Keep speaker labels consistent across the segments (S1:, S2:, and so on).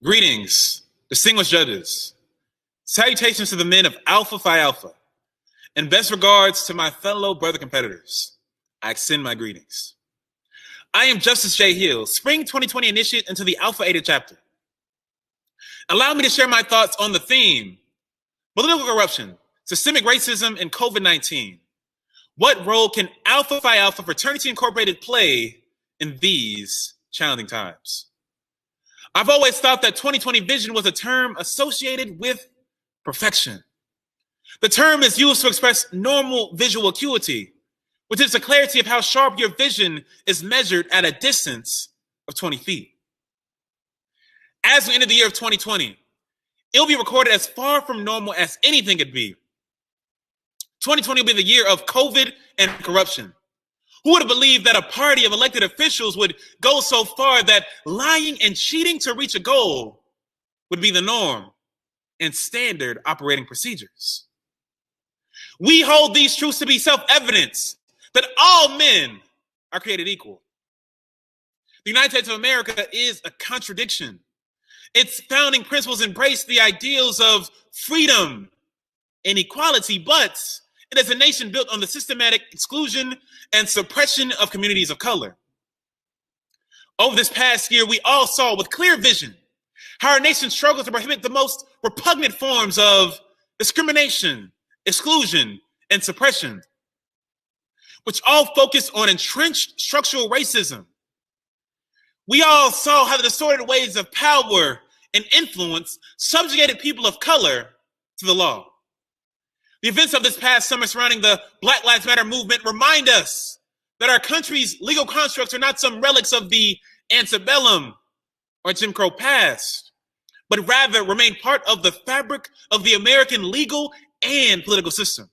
S1: Greetings, distinguished judges. Salutations to the men of Alpha Phi Alpha, and best regards to my fellow brother competitors. I extend my greetings. I am Justice J. Hill, Spring 2020 initiate into the Alpha Eta chapter. Allow me to share my thoughts on the theme, political corruption, systemic racism, and COVID-19. What role can Alpha Phi Alpha Fraternity Incorporated play in these challenging times? I've always thought that 2020 vision was a term associated with perfection. The term is used to express normal visual acuity, which is the clarity of how sharp your vision is measured at a distance of 20 feet. As we enter the year of 2020, it'll be recorded as far from normal as anything could be. 2020 will be the year of COVID and corruption. Who would have believed that a party of elected officials would go so far that lying and cheating to reach a goal would be the norm and standard operating procedures? We hold these truths to be self-evident that all men are created equal. The United States of America is a contradiction. Its founding principles embrace the ideals of freedom and equality, but it is a nation built on the systematic exclusion and suppression of communities of color. Over this past year, we all saw with clear vision how our nation struggles to prohibit the most repugnant forms of discrimination, exclusion, and suppression, which all focus on entrenched structural racism. We all saw how the distorted ways of power and influence subjugated people of color to the law. The events of this past summer surrounding the Black Lives Matter movement remind us that our country's legal constructs are not some relics of the antebellum or Jim Crow past, but rather remain part of the fabric of the American legal and political system.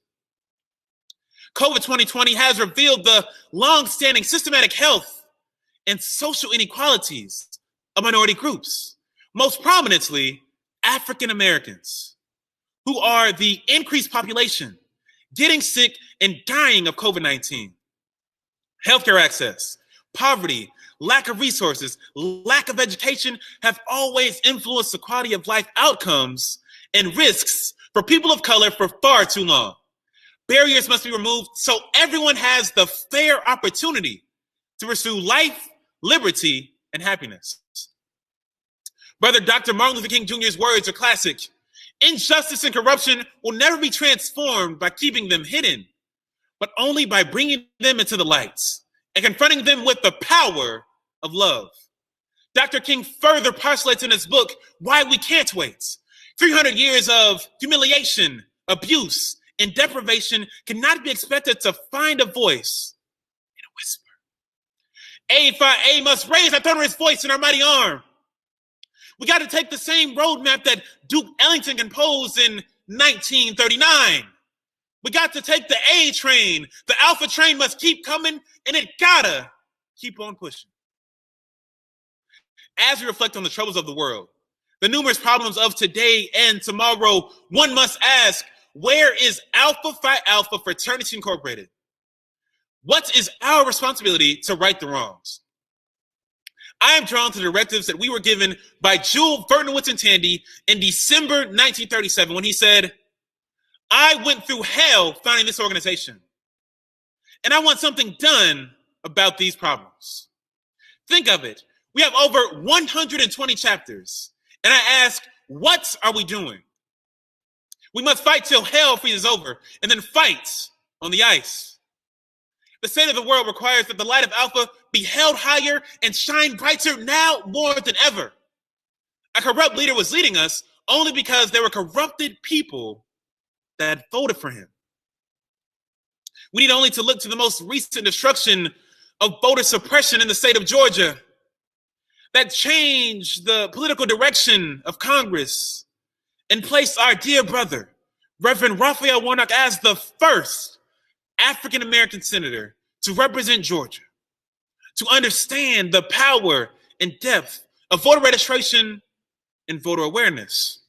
S1: COVID 2020 has revealed the long-standing systematic health and social inequalities of minority groups, most prominently African Americans, who are the increased population getting sick and dying of COVID-19. Healthcare access, poverty, lack of resources, lack of education have always influenced the quality of life outcomes and risks for people of color for far too long. Barriers must be removed so everyone has the fair opportunity to pursue life, liberty, and happiness. Brother Dr. Martin Luther King Jr.'s words are classic. Injustice and corruption will never be transformed by keeping them hidden, but only by bringing them into the light and confronting them with the power of love. Dr. King further postulates in his book, Why We Can't Wait. 300 years of humiliation, abuse, and deprivation cannot be expected to find a voice in a whisper. A Phi A must raise our thunderous voice in our mighty arm. We got to take the same roadmap that Duke Ellington composed in 1939. We got to take the A train. The Alpha train must keep coming, and it gotta keep on pushing. As we reflect on the troubles of the world, the numerous problems of today and tomorrow, one must ask, where is Alpha Phi Alpha Fraternity Incorporated? What is our responsibility to right the wrongs? I am drawn to the directives that we were given by Jewel Vernowitz and Tandy in December 1937 when he said, I went through hell founding this organization, and I want something done about these problems. Think of it. We have over 120 chapters, and I ask, what are we doing? We must fight till hell freezes over, and then fight on the ice. The state of the world requires that the light of Alpha be held higher and shine brighter now more than ever. A corrupt leader was leading us only because there were corrupted people that voted for him. We need only to look to the most recent destruction of voter suppression in the state of Georgia that changed the political direction of Congress and placed our dear brother, Reverend Raphael Warnock, as the first African-American senator to represent Georgia, to understand the power and depth of voter registration and voter awareness.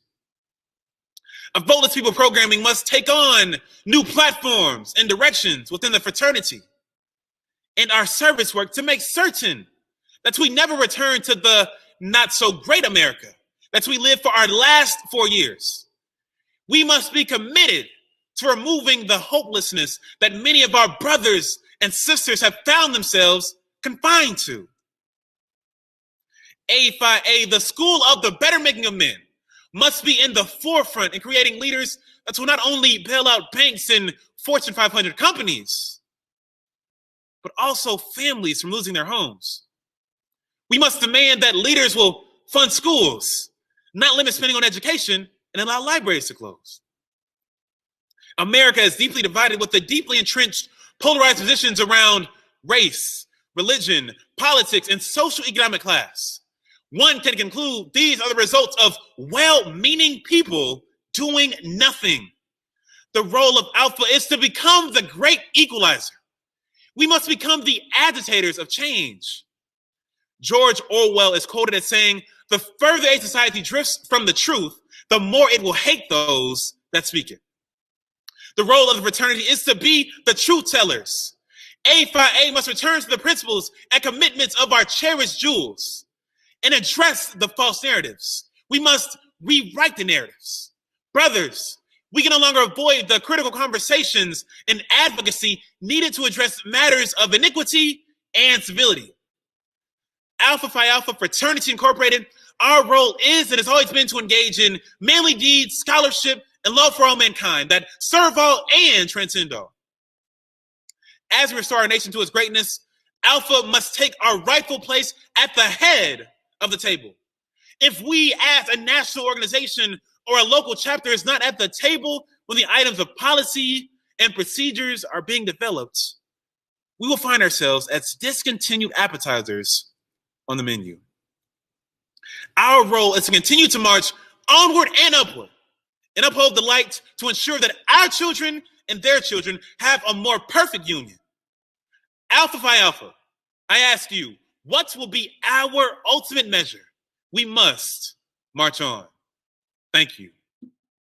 S1: A Voteless People programming must take on new platforms and directions within the fraternity and our service work to make certain that we never return to the not so great America that we live for our last 4 years. We must be committed to removing the hopelessness that many of our brothers and sisters have found themselves confined to. A5A, the school of the better making of men, must be in the forefront in creating leaders that will not only bail out banks and Fortune 500 companies, but also families from losing their homes. We must demand that leaders will fund schools, not limit spending on education, and allow libraries to close. America is deeply divided with the deeply entrenched, polarized positions around race, religion, politics, and social economic class. One can conclude these are the results of well-meaning people doing nothing. The role of Alpha is to become the great equalizer. We must become the agitators of change. George Orwell is quoted as saying, "The further a society drifts from the truth, the more it will hate those that speak it." The role of the fraternity is to be the truth tellers. A5A must return to the principles and commitments of our cherished jewels and address the false narratives. We must rewrite the narratives. Brothers, we can no longer avoid the critical conversations and advocacy needed to address matters of iniquity and civility. Alpha Phi Alpha Fraternity Incorporated, our role is and has always been to engage in manly deeds, scholarship, and love for all mankind that serve all and transcend all. As we restore our nation to its greatness, Alpha must take our rightful place at the head of the table. If we, as a national organization or a local chapter, is not at the table when the items of policy and procedures are being developed, we will find ourselves as discontinued appetizers on the menu. Our role is to continue to march onward and upward and uphold the light to ensure that our children and their children have a more perfect union. Alpha Phi Alpha, I ask you, what will be our ultimate measure? We must march on. Thank you.